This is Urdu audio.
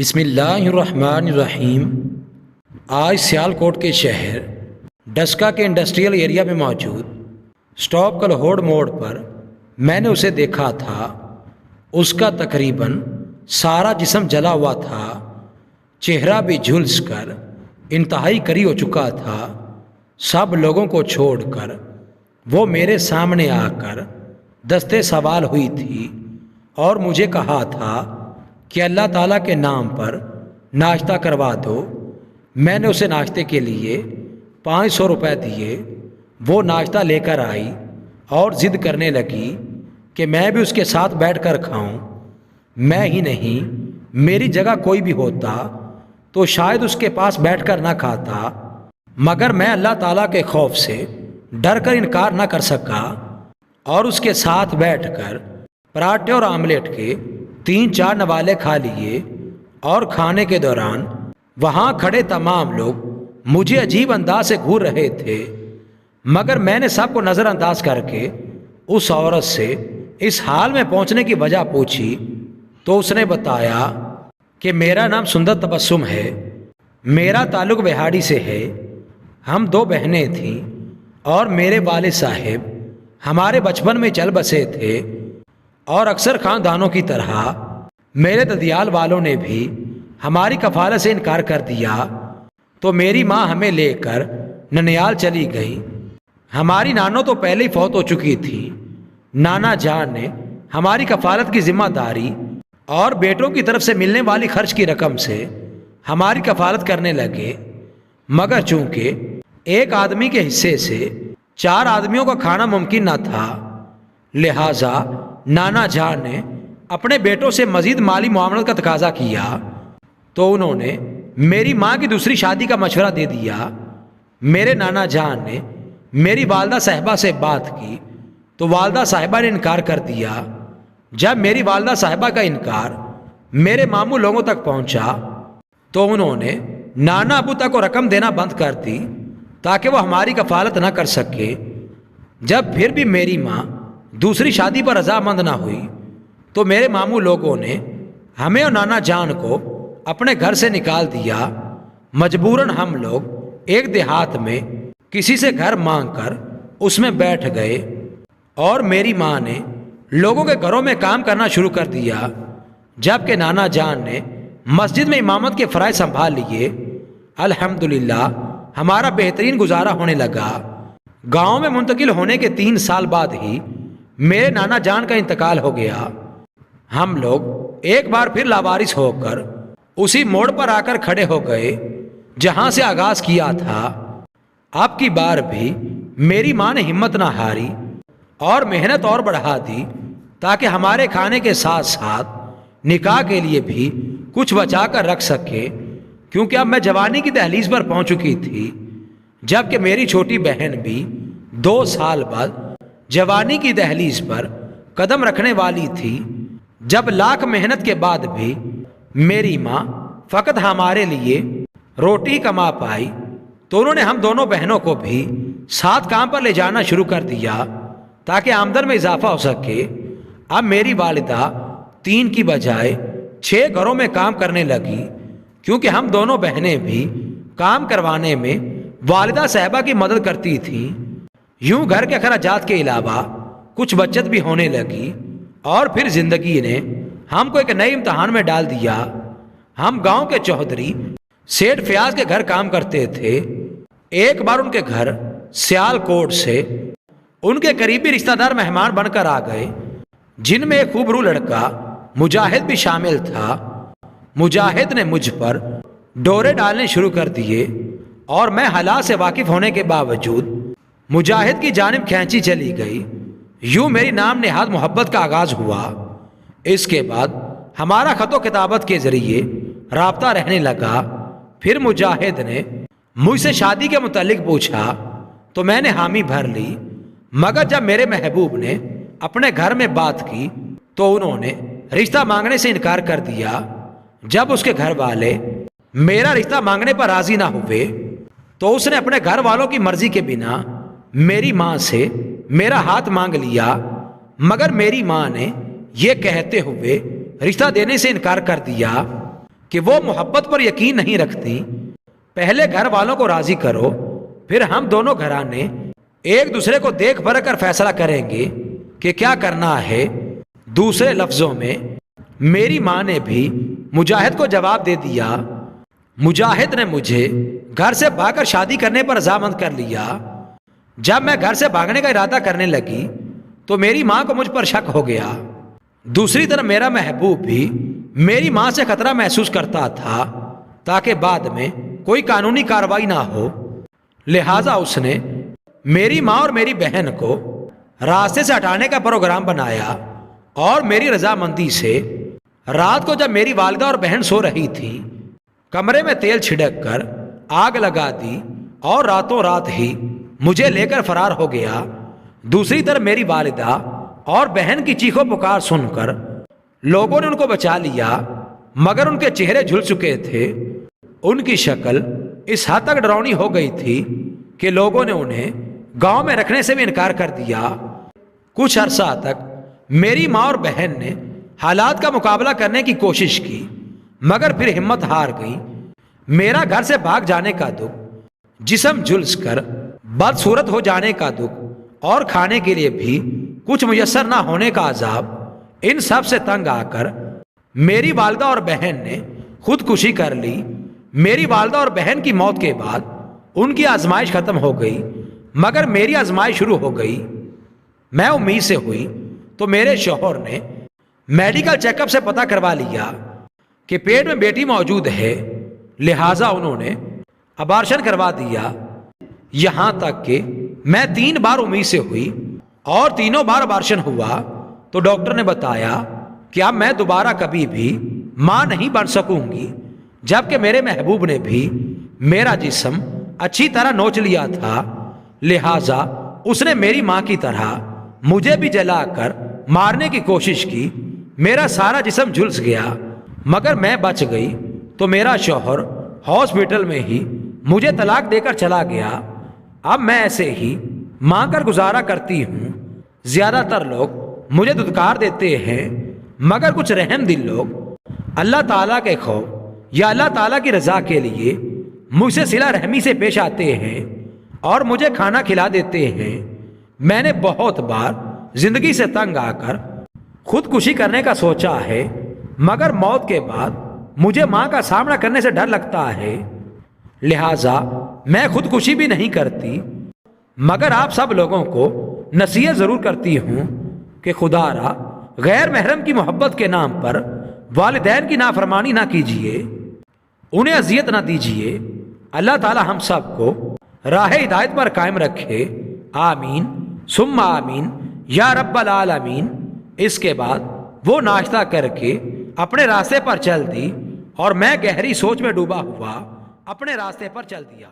بسم اللہ الرحمن الرحیم۔ آج سیالکوٹ کے شہر ڈسکا کے انڈسٹریل ایریا میں موجود سٹاپ کلہوڑ موڑ پر میں نے اسے دیکھا تھا۔ اس کا تقریباً سارا جسم جلا ہوا تھا، چہرہ بھی جھلس کر انتہائی کری ہو چکا تھا۔ سب لوگوں کو چھوڑ کر وہ میرے سامنے آ کر دستے سوال ہوئی تھی اور مجھے کہا تھا کہ اللہ تعالیٰ کے نام پر ناشتہ کروا دو۔ میں نے اسے ناشتے کے لیے 500 روپے دیے۔ وہ ناشتہ لے کر آئی اور ضد کرنے لگی کہ میں بھی اس کے ساتھ بیٹھ کر کھاؤں۔ میں ہی نہیں، میری جگہ کوئی بھی ہوتا تو شاید اس کے پاس بیٹھ کر نہ کھاتا، مگر میں اللہ تعالیٰ کے خوف سے ڈر کر انکار نہ کر سکا اور اس کے ساتھ بیٹھ کر پراٹھے اور آملیٹ کے 3-4 نوالے کھا لیے۔ اور کھانے کے دوران وہاں کھڑے تمام لوگ مجھے عجیب انداز سے گھور رہے تھے، مگر میں نے سب کو نظر انداز کر کے اس عورت سے اس حال میں پہنچنے کی وجہ پوچھی تو اس نے بتایا کہ میرا نام سندر تبسم ہے، میرا تعلق بہاڑی سے ہے۔ ہم 2 بہنیں تھیں اور میرے والد صاحب ہمارے بچپن میں چل بسے تھے، اور اکثر خاندانوں کی طرح میرے ددیال والوں نے بھی ہماری کفالت سے انکار کر دیا، تو میری ماں ہمیں لے کر ننیال چلی گئی۔ ہماری نانو تو پہلے ہی فوت ہو چکی تھی۔ نانا جان نے ہماری کفالت کی ذمہ داری اور بیٹوں کی طرف سے ملنے والی خرچ کی رقم سے ہماری کفالت کرنے لگے، مگر چونکہ ایک آدمی کے حصے سے 4 آدمیوں کا کھانا ممکن نہ تھا، لہٰذا نانا جان نے اپنے بیٹوں سے مزید مالی معاملات کا تقاضا کیا، تو انہوں نے میری ماں کی دوسری شادی کا مشورہ دے دیا۔ میرے نانا جان نے میری والدہ صاحبہ سے بات کی تو والدہ صاحبہ نے انکار کر دیا۔ جب میری والدہ صاحبہ کا انکار میرے ماموں لوگوں تک پہنچا تو انہوں نے نانا ابو تک کو رقم دینا بند کر دی تاکہ وہ ہماری کفالت نہ کر سکے۔ جب پھر بھی میری ماں دوسری شادی پر رضامند نہ ہوئی تو میرے ماموں لوگوں نے ہمیں اور نانا جان کو اپنے گھر سے نکال دیا۔ مجبوراً ہم لوگ ایک دیہات میں کسی سے گھر مانگ کر اس میں بیٹھ گئے، اور میری ماں نے لوگوں کے گھروں میں کام کرنا شروع کر دیا، جبکہ نانا جان نے مسجد میں امامت کے فرائض سنبھال لیے۔ الحمدللہ ہمارا بہترین گزارا ہونے لگا۔ گاؤں میں منتقل ہونے کے 3 سال بعد ہی میرے نانا جان کا انتقال ہو گیا۔ ہم لوگ ایک بار پھر لاوارث ہو کر اسی موڑ پر آ کر کھڑے ہو گئے جہاں سے آغاز کیا تھا۔ اب کی بار بھی میری ماں نے ہمت نہ ہاری اور محنت اور بڑھا دی تاکہ ہمارے کھانے کے ساتھ ساتھ نکاح کے لیے بھی کچھ بچا کر رکھ سکے، کیونکہ اب میں جوانی کی دہلیز پر پہنچ چکی تھی، جبکہ میری چھوٹی بہن بھی 2 سال بعد جوانی کی دہلیز پر قدم رکھنے والی تھی۔ جب لاکھ محنت کے بعد بھی میری ماں فقط ہمارے لیے روٹی کما پائی تو انہوں نے ہم دونوں بہنوں کو بھی ساتھ کام پر لے جانا شروع کر دیا تاکہ آمدن میں اضافہ ہو سکے۔ اب میری والدہ 3 کی بجائے 6 گھروں میں کام کرنے لگی، کیونکہ ہم دونوں بہنیں بھی کام کروانے میں والدہ صاحبہ کی مدد کرتی تھیں۔ یوں گھر کے اخراجات کے علاوہ کچھ بچت بھی ہونے لگی، اور پھر زندگی نے ہم کو ایک نئے امتحان میں ڈال دیا۔ ہم گاؤں کے چودھری سیٹھ فیاض کے گھر کام کرتے تھے۔ ایک بار ان کے گھر سیالکوٹ سے ان کے قریبی رشتہ دار مہمان بن کر آ گئے، جن میں ایک خوبرو لڑکا مجاہد بھی شامل تھا۔ مجاہد نے مجھ پر ڈورے ڈالنے شروع کر دیے، اور میں حالات سے واقف ہونے کے باوجود مجاہد کی جانب کھینچی چلی گئی۔ یوں میری نام نہاد محبت کا آغاز ہوا۔ اس کے بعد ہمارا خط و کتابت کے ذریعے رابطہ رہنے لگا۔ پھر مجاہد نے مجھ سے شادی کے متعلق پوچھا تو میں نے حامی بھر لی، مگر جب میرے محبوب نے اپنے گھر میں بات کی تو انہوں نے رشتہ مانگنے سے انکار کر دیا۔ جب اس کے گھر والے میرا رشتہ مانگنے پر راضی نہ ہوئے تو اس نے اپنے گھر والوں کی مرضی کے بنا میری ماں سے میرا ہاتھ مانگ لیا، مگر میری ماں نے یہ کہتے ہوئے رشتہ دینے سے انکار کر دیا کہ وہ محبت پر یقین نہیں رکھتی، پہلے گھر والوں کو راضی کرو، پھر ہم دونوں گھرانے ایک دوسرے کو دیکھ پرکھ کر فیصلہ کریں گے کہ کیا کرنا ہے۔ دوسرے لفظوں میں میری ماں نے بھی مجاہد کو جواب دے دیا۔ مجاہد نے مجھے گھر سے بھاگ کر شادی کرنے پر رضامند کر لیا۔ جب میں گھر سے بھاگنے کا ارادہ کرنے لگی تو میری ماں کو مجھ پر شک ہو گیا۔ دوسری طرف میرا محبوب بھی میری ماں سے خطرہ محسوس کرتا تھا تاکہ بعد میں کوئی قانونی کارروائی نہ ہو، لہٰذا اس نے میری ماں اور میری بہن کو راستے سے ہٹانے کا پروگرام بنایا اور میری رضامندی سے رات کو جب میری والدہ اور بہن سو رہی تھی کمرے میں تیل چھڑک کر آگ لگا دی اور راتوں رات ہی مجھے لے کر فرار ہو گیا۔ دوسری طرف میری والدہ اور بہن کی چیخو پکار سن کر لوگوں نے ان کو بچا لیا، مگر ان کے چہرے جھل چکے تھے۔ ان کی شکل اس حد تک ڈراؤنی ہو گئی تھی کہ لوگوں نے انہیں گاؤں میں رکھنے سے بھی انکار کر دیا۔ کچھ عرصہ تک میری ماں اور بہن نے حالات کا مقابلہ کرنے کی کوشش کی، مگر پھر ہمت ہار گئی۔ میرا گھر سے بھاگ جانے کا دکھ، جسم جھلس کر بدصورت ہو جانے کا دکھ اور کھانے کے لیے بھی کچھ میسر نہ ہونے کا عذاب، ان سب سے تنگ آ کر میری والدہ اور بہن نے خودکشی کر لی۔ میری والدہ اور بہن کی موت کے بعد ان کی آزمائش ختم ہو گئی، مگر میری آزمائش شروع ہو گئی۔ میں امید سے ہوئی تو میرے شوہر نے میڈیکل چیک اپ سے پتہ کروا لیا کہ پیٹ میں بیٹی موجود ہے، لہٰذا انہوں نے ابارشن کروا دیا۔ یہاں تک کہ میں 3 بار امید سے ہوئی اور تینوں بار ابارشن ہوا تو ڈاکٹر نے بتایا کہ اب میں دوبارہ کبھی بھی ماں نہیں بن سکوں گی، جبکہ میرے محبوب نے بھی میرا جسم اچھی طرح نوچ لیا تھا، لہٰذا اس نے میری ماں کی طرح مجھے بھی جلا کر مارنے کی کوشش کی۔ میرا سارا جسم جھلس گیا، مگر میں بچ گئی تو میرا شوہر ہاسپٹل میں ہی مجھے طلاق دے کر چلا گیا۔ اب میں ایسے ہی مانگ کر گزارا کرتی ہوں۔ زیادہ تر لوگ مجھے دھتکار دیتے ہیں، مگر کچھ رحم دل لوگ اللہ تعالیٰ کے خوف یا اللہ تعالیٰ کی رضا کے لیے مجھ سے صلہ رحمی سے پیش آتے ہیں اور مجھے کھانا کھلا دیتے ہیں۔ میں نے بہت بار زندگی سے تنگ آ کر خودکشی کرنے کا سوچا ہے، مگر موت کے بعد مجھے ماں کا سامنا کرنے سے ڈر لگتا ہے، لہٰذا میں خودکشی بھی نہیں کرتی، مگر آپ سب لوگوں کو نصیحت ضرور کرتی ہوں کہ خدا را غیر محرم کی محبت کے نام پر والدین کی نافرمانی نہ کیجیے، انہیں اذیت نہ دیجیے۔ اللہ تعالی ہم سب کو راہ ہدایت پر قائم رکھے، آمین ثم آمین یا رب العالمین۔ اس کے بعد وہ ناشتہ کر کے اپنے راستے پر چل دی اور میں گہری سوچ میں ڈوبا ہوا اپنے راستے پر چل دیا۔